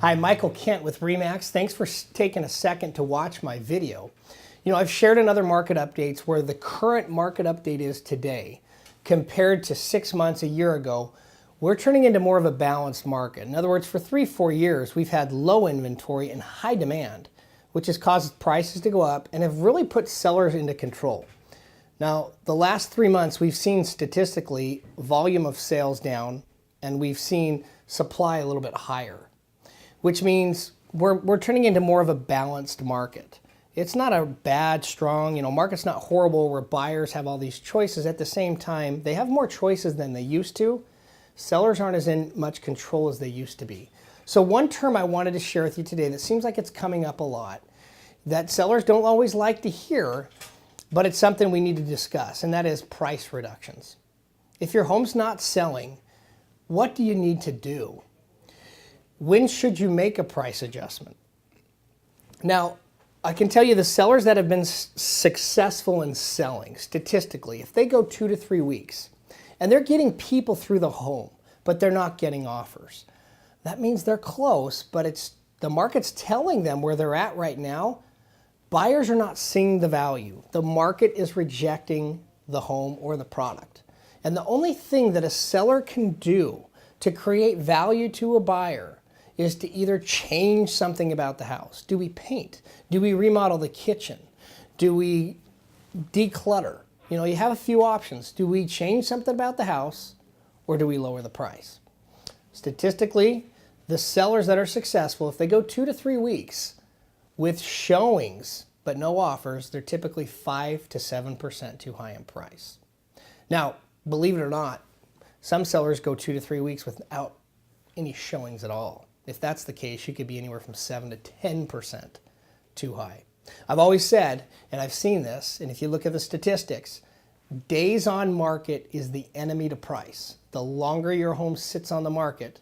Hi, Michael Kent with RE/MAX. Thanks for taking a second to watch my video. I've shared in other market updates where the current market update is today compared to 6 months, a year ago. We're turning into more of a balanced market. In other words, for 3-4 years, we've had low inventory and high demand, which has caused prices to go up and have really put sellers into control. Now, the last 3 months, we've seen statistically volume of sales down, and we've seen supply a little bit higher, which means we're turning into more of a balanced market. It's not a bad, strong, market's not horrible where buyers have all these choices. At the same time, they have more choices than they used to. Sellers aren't as in much control as they used to be. So one term I wanted to share with you today that seems like it's coming up a lot, that sellers don't always like to hear, but it's something we need to discuss, and that is price reductions. If your home's not selling, what do you need to do? When should you make a price adjustment? Now, I can tell you the sellers that have been successful in selling, statistically, if they go 2 to 3 weeks, and they're getting people through the home, but they're not getting offers, that means they're close, but the market's telling them where they're at right now. Buyers are not seeing the value. The market is rejecting the home or the product. And the only thing that a seller can do to create value to a buyer is to either change something about the house. Do we paint? Do we remodel the kitchen? Do we declutter? You have a few options. Do we change something about the house, or do we lower the price? Statistically, the sellers that are successful, if they go 2 to 3 weeks with showings but no offers, they're typically 5 to 7% too high in price. Now, believe it or not, some sellers go 2 to 3 weeks without any showings at all. If that's the case, you could be anywhere from 7 to 10% too high. I've always said, and I've seen this, and if you look at the statistics, days on market is the enemy to price. The longer your home sits on the market,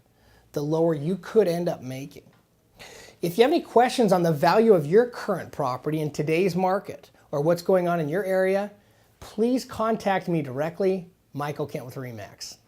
the lower you could end up making. If you have any questions on the value of your current property in today's market or what's going on in your area, please contact me directly, Michael Kent with RE/MAX.